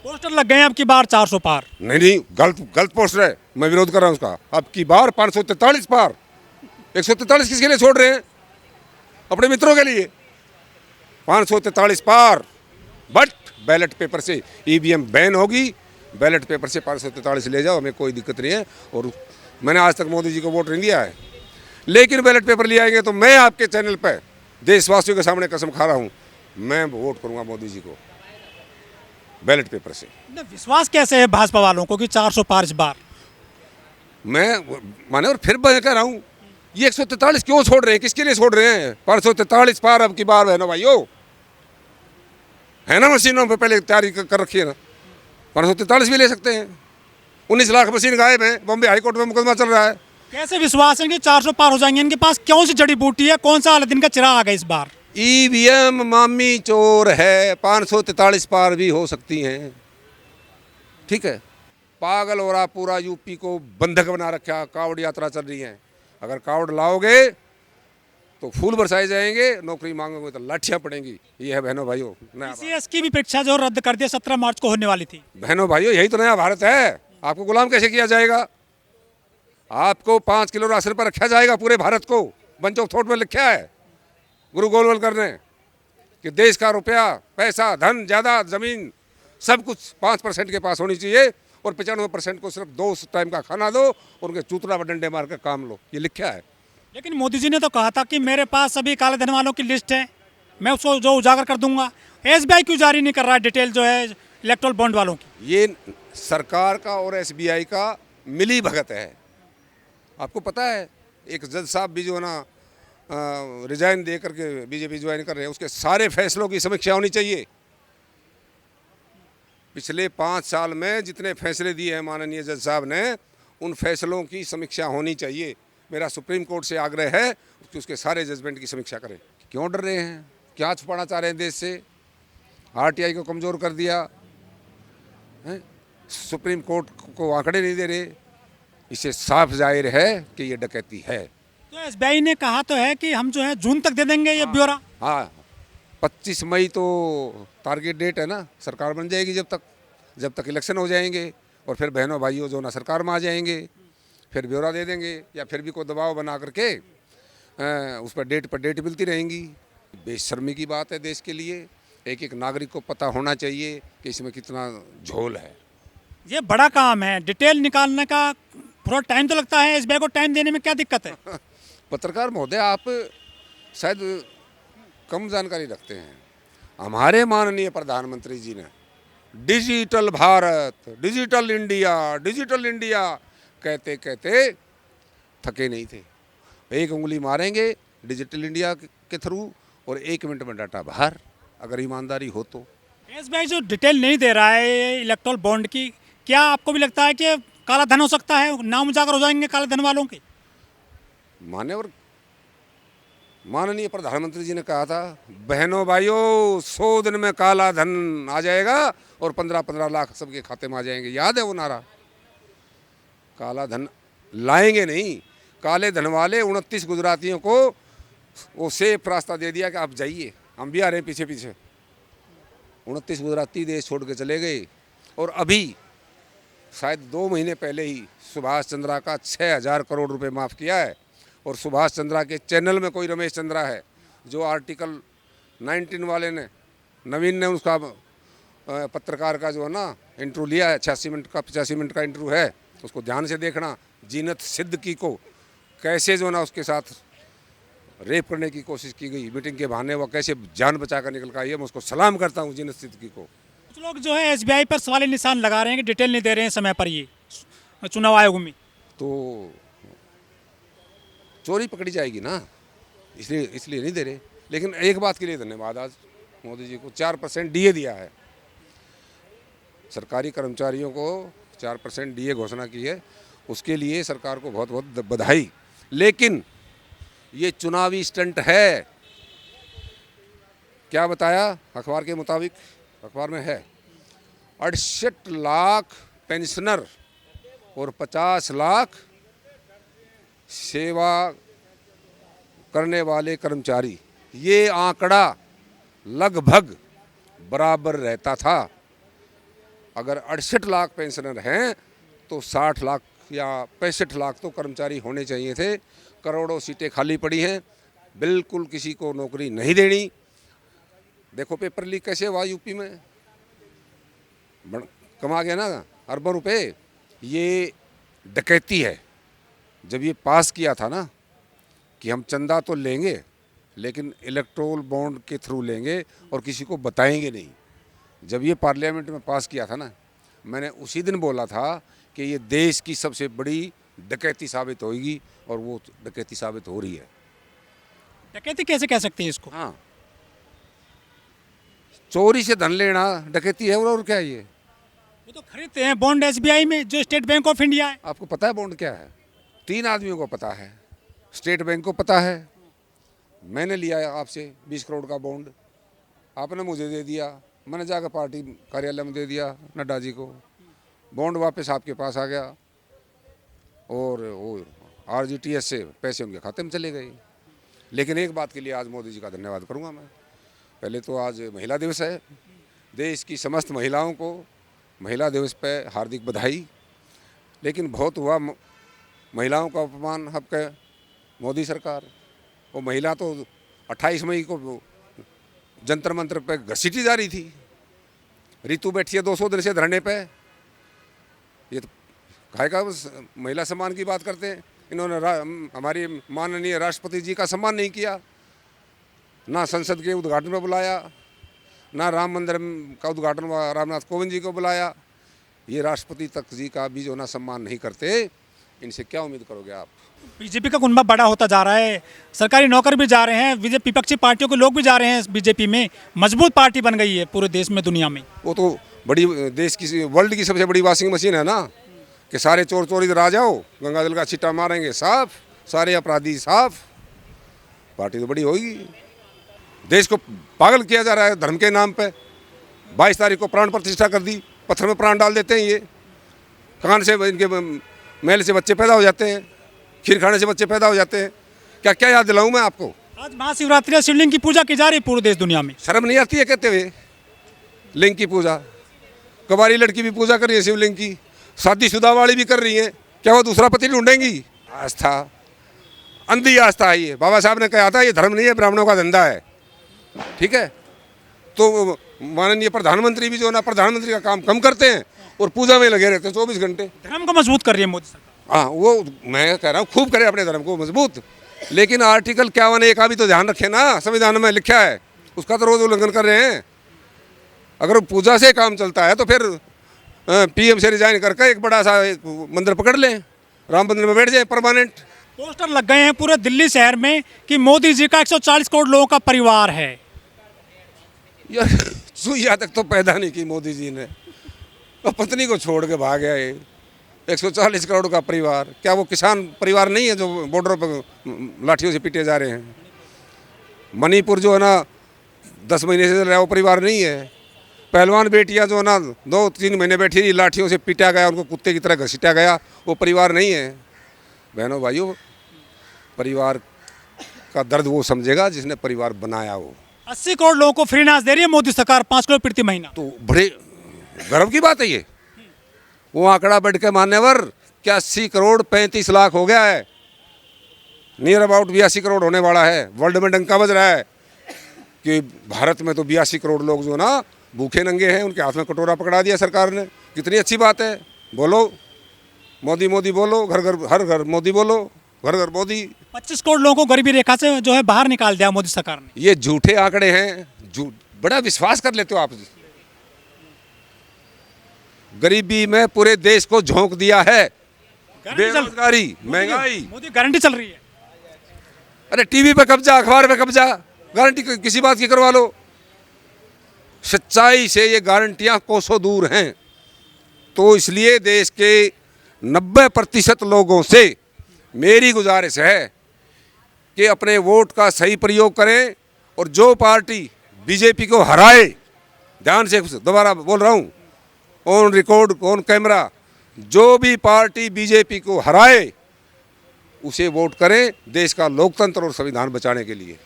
Poster लग गए हैं अब की बार 400 पार। नहीं नहीं, गलत गलत पोस्टर है, मैं विरोध कर रहा हूँ उसका। अब की बार 543 पार। 143 किसके लिए छोड़ रहे हैं? अपने मित्रों के लिए। 543 पार, बट बैलेट पेपर से ईवीएम बैन होगी। बैलेट पेपर से 543 ले जाओ, हमें कोई दिक्कत नहीं है। और मैंने आज तक मोदी जी को वोट नहीं दिया है, लेकिन बैलेट पेपर ले आएंगे तो मैं आपके चैनल पर देशवासियों के सामने कसम खा रहा हूँ, मैं वोट करूँगा मोदी जी को बैलेट पेपर से। ना विश्वास कैसे है भाजपा वालों को कि 400 पार इस बार? मैं माने, और फिर मैं कह रहा हूँ, ये 143 क्यों छोड़ रहे हैं? किसके लिए छोड़ रहे हैं? 543 पार अब की बार है ना भाइयों, है ना? मशीनों पे पहले तैयारी कर रखी है ना। 543 भी ले सकते हैं। 19 लाख मशीन गायब है, बॉम्बे हाईकोर्ट में मुकदमा चल रहा है। कैसे विश्वास है कि 400 पार हो जाएंगे? इनके पास कौन सी जड़ी बूटी है? कौन सा अलादीन का चिराग है इस बार? ईवीएम मामी चोर है, 543 पार भी हो सकती हैं। ठीक है, पागल हो रहा पूरा यूपी को बंधक बना रखा। कावड़ यात्रा चल रही है, अगर कावड़ लाओगे तो फूल बरसाए जाएंगे, नौकरी मांगोगे तो लाठियां पड़ेंगी। ये है बहनों भाइयों नया भारत। टीसीएस की भी परीक्षा जो रद्द कर दिया 17 मार्च को होने वाली थी। बहनों भाइयों, यही तो नया भारत है। आपको गुलाम कैसे किया जाएगा? आपको 5 किलो राशन पर रखा जाएगा पूरे भारत को। बंचो थोट में लिखा है गुरु गोलवलकर ने कि देश का रुपया, पैसा, धन, ज़्यादा ज़मीन सब कुछ 5% के पास होनी चाहिए, और 95% को सिर्फ 2 टाइम का खाना दो और उनके चूतरा पर डंडे मार कर काम लो। ये लिखा है। लेकिन मोदी जी ने तो कहा था कि मेरे पास सभी काले धन वालों की लिस्ट है, मैं उसको जो उजागर कर दूंगा। एसबीआई क्यों जारी नहीं कर रहा है डिटेल जो है इलेक्ट्रल बॉन्ड वालों की? ये सरकार का और एसबीआई का मिली भगत है। आपको पता है, एक जज साहब भी जो है ना रिजाइन दे करके बीजेपी ज्वाइन कर रहे हैं, उसके सारे फैसलों की समीक्षा होनी चाहिए। पिछले 5 साल में जितने फैसले दिए हैं माननीय जज साहब ने, उन फैसलों की समीक्षा होनी चाहिए। मेरा सुप्रीम कोर्ट से आग्रह है कि उसके सारे जजमेंट की समीक्षा करें। क्यों डर रहे हैं? क्या छुपाना चाह रहे हैं देश से? आरटीआई को कमज़ोर कर दिया है, सुप्रीम कोर्ट को आंकड़े नहीं दे रहे। इससे साफ जाहिर है कि ये डकैती है। तो एसबीआई ने कहा तो है कि हम जो है जून तक दे देंगे ये ब्यौरा। हाँ, 25 मई तो टारगेट डेट है ना। सरकार बन जाएगी जब तक इलेक्शन हो जाएंगे, और फिर बहनों भाइयों जो ना सरकार में आ जाएंगे, फिर ब्यौरा दे देंगे, या फिर भी कोई दबाव बना करके उस पर डेट मिलती रहेंगी। बेशर्मी की बात है देश के लिए। एक एक नागरिक को पता होना चाहिए कि इसमें कितना झोल है। ये बड़ा काम है, डिटेल निकालने का थोड़ा टाइम तो लगता है। एसबीआई को टाइम देने में क्या दिक्कत है? पत्रकार महोदय, आप शायद कम जानकारी रखते हैं। हमारे माननीय प्रधानमंत्री जी ने डिजिटल भारत, डिजिटल इंडिया कहते कहते थके नहीं थे। एक उंगली मारेंगे डिजिटल इंडिया के थ्रू और 1 मिनट में डाटा बाहर, अगर ईमानदारी हो तो। एसबीआई जो डिटेल नहीं दे रहा है इलेक्ट्रल बॉन्ड की, क्या आपको भी लगता है कि काला धन हो सकता है, नाम उजागर हो जाएंगे काले धन वालों के? मान्यवर माननीय प्रधानमंत्री जी ने कहा था, बहनों भाइयों 100 दिन में काला धन आ जाएगा और 15-15 लाख सबके खाते में आ जाएंगे। याद है वो नारा? काला धन लाएंगे नहीं, काले धन वाले 29 गुजरातियों को वो सेफ रास्ता दे दिया कि आप जाइए, हम भी आ रहे हैं पीछे पीछे। 29 गुजराती देश छोड़ के चले गए, और अभी शायद 2 महीने पहले ही सुभाष चंद्रा का 6000 करोड़ रुपए माफ़ किया है। और सुभाष चंद्रा के चैनल में कोई रमेश चंद्रा है जो आर्टिकल 19 वाले ने, नवीन ने उसका पत्रकार का जो है ना इंटरव्यू लिया है, 86 मिनट का 85 मिनट का इंटरव्यू है, उसको ध्यान से देखना। जीनत सिद्दीकी को कैसे जो ना उसके साथ रेप करने की कोशिश की गई मीटिंग के बहाने, वो कैसे जान बचा कर निकल कर आई है। मैं उसको सलाम करता हूँ जीनत सिद्दीकी को। कुछ लोग जो है एसबीआई पर सवाल निशान लगा रहे हैं कि डिटेल नहीं दे रहे हैं समय पर ये चुनाव आयोग में। तो चोरी पकड़ी जाएगी ना, इसलिए नहीं दे रहे। लेकिन एक बात के लिए धन्यवाद, आज मोदी जी को 4% डीए दिया है। सरकारी कर्मचारियों को 4% डीए घोषणा की है, उसके लिए सरकार को बहुत बहुत बधाई। लेकिन ये चुनावी स्टंट है। क्या बताया अखबार के मुताबिक? अखबार में है 68 लाख पेंशनर और 50 लाख सेवा करने वाले कर्मचारी, ये आंकड़ा लगभग बराबर रहता था। अगर 68 लाख पेंशनर हैं तो 60 लाख या 65 लाख तो कर्मचारी होने चाहिए थे। करोड़ों सीटें खाली पड़ी हैं, बिल्कुल किसी को नौकरी नहीं देनी। देखो पेपर लीक कैसे हुआ यूपी में, कमा गया ना अरबों रुपए। ये डकैती है। जब ये पास किया था ना कि हम चंदा तो लेंगे लेकिन इलेक्टोरल बॉन्ड के थ्रू लेंगे और किसी को बताएंगे नहीं, जब ये पार्लियामेंट में पास किया था ना, मैंने उसी दिन बोला था कि ये देश की सबसे बड़ी डकैती साबित होगी और वो डकैती साबित हो रही है। डकैती कैसे कह सकते हैं इसको? हाँ, चोरी से धन लेना डकैती है और क्या है ये? वो तो खरीदते हैं बॉन्ड एसबीआई में, जो स्टेट बैंक ऑफ इंडिया है। आपको पता है बॉन्ड क्या है? 3 आदमियों को पता है, स्टेट बैंक को पता है। मैंने लिया है आपसे 20 करोड़ का बॉन्ड, आपने मुझे दे दिया, मैंने जाकर पार्टी कार्यालय में दे दिया नड्डा जी को, बॉन्ड वापस आपके पास आ गया और वो आरजीटीएस से पैसे उनके खाते में चले गए। लेकिन एक बात के लिए आज मोदी जी का धन्यवाद करूंगा मैं। पहले तो आज महिला दिवस है, देश की समस्त महिलाओं को महिला दिवस पे हार्दिक बधाई। लेकिन बहुत हुआ महिलाओं का अपमान आपके मोदी सरकार। वो महिला तो 28 मई को जंतर मंतर पे घसीटी जा रही थी, रितु बैठी है 200 दिन से धरने पे। ये तो काहे का महिला सम्मान की बात करते हैं। इन्होंने हमारी माननीय राष्ट्रपति जी का सम्मान नहीं किया, ना संसद के उद्घाटन में बुलाया, ना राम मंदिर का उद्घाटन रामनाथ कोविंद जी को बुलाया। ये राष्ट्रपति तक जी का भी जो ना सम्मान नहीं करते, इनसे क्या उम्मीद करोगे आप? बीजेपी का कुनबा बड़ा होता जा रहा है, सरकारी नौकर भी जा रहे हैं, विपक्षी पार्टियों के लोग भी जा रहे हैं बीजेपी में। मजबूत पार्टी बन गई है पूरे देश में, दुनिया में। वो तो बड़ी देश की वर्ल्ड की सबसे बड़ी वॉशिंग मशीन है ना, कि सारे चोर चोर इधर आ जाओ, गंगा जल का छिट्टा मारेंगे साफ, सारे अपराधी साफ। पार्टी तो बड़ी होगी। देश को पागल किया जा रहा है धर्म के नाम पे। 22 तारीख को प्राण प्रतिष्ठा कर दी, पत्थर में प्राण डाल देते हैं। ये कान से इनके मैल से बच्चे पैदा हो जाते हैं, खीर खाने से बच्चे पैदा हो जाते हैं। क्या क्या याद दिलाऊं मैं आपको? आज महाशिवरात्रि शिवलिंग की पूजा की जा रही पूरे देश दुनिया में। शर्म नहीं आती है कहते हुए लिंग की पूजा? कबारी लड़की भी पूजा कर रही है शिवलिंग की, शादीशुदा वाली भी कर रही है। क्या वो दूसरा पति ढूंढेंगी? आस्था, अंधी आस्था है ये। बाबा साहब ने कहा था ये धर्म नहीं है, ब्राह्मणों का धंधा है। ठीक है, तो माननीय प्रधानमंत्री भी जो ना प्रधानमंत्री का काम कम करते हैं और पूजा में लगे रहते हैं 24 घंटे। धर्म को मजबूत कर रही है मोदी सरकार। हाँ, वो मैं कह रहा हूँ खूब करे अपने धर्म को मजबूत, लेकिन आर्टिकल 51A का भी तो ध्यान रखे ना, संविधान में लिखा है, उसका तो रोज उल्लंघन कर रहे हैं। अगर पूजा से काम चलता है तो फिर पीएम से रिजाइन करके एक बड़ा सा मंदिर पकड़ लें, राम मंदिर में बैठ जाए परमानेंट। पोस्टर लग गए हैं पूरे दिल्ली शहर में कि मोदी जी का 140 करोड़ लोगों का परिवार है। यार सुइया तक तो पैदा नहीं की मोदी जी ने, और पत्नी को छोड़ के भाग गया ये 140 करोड़ का परिवार। क्या वो किसान परिवार नहीं है जो बॉर्डर पर लाठियों से पीटे जा रहे हैं? मणिपुर जो है ना 10 महीने से चल रहा है, वो परिवार नहीं है। पहलवान बेटियां जो है ना 2-3 महीने बैठी रही, लाठियों से पीटा गया, उनको कुत्ते की तरह घसीटा गया, वो परिवार नहीं है। बहनों भाइयों, परिवार का दर्द वो समझेगा जिसने परिवार बनाया हो। 80 करोड़ लोगों को फ्री अनाज दे रही है मोदी सरकार, 5 करोड़ प्रति महीना। तो बड़े गर्व की बात है ये। वो आंकड़ा बढ़ के मान्यवर क्या 80 करोड़ 35 लाख हो गया है, नियर अबाउट 82 करोड़ होने वाला है। वर्ल्ड में डंका बज रहा है कि भारत में तो 82 करोड़ लोग जो ना भूखे नंगे हैं, उनके हाथ में कटोरा पकड़ा दिया सरकार ने। कितनी अच्छी बात है। बोलो मोदी मोदी बोलो, घर घर हर घर मोदी बोलो, घर घर मोदी। 25 करोड़ लोगों को गरीबी रेखा से जो है बाहर निकाल दिया मोदी सरकार ने। ये झूठे आंकड़े हैं, बड़ा विश्वास कर लेते हो आप। गरीबी में पूरे देश को झोंक दिया है, बेरोजगारी, महंगाई। मोदी गारंटी चल रही है। अरे टीवी पे कब्जा, अखबार पे कब्जा, गारंटी किसी बात की करवा लो। सच्चाई से ये गारंटियां कोसों दूर हैं। तो इसलिए देश के 90% लोगों से मेरी गुजारिश है कि अपने वोट का सही प्रयोग करें और जो पार्टी बीजेपी को हराए, ध्यान से दोबारा बोल रहा हूँ, ऑन रिकॉर्ड ऑन कैमरा, जो भी पार्टी बीजेपी को हराए उसे वोट करें देश का लोकतंत्र और संविधान बचाने के लिए।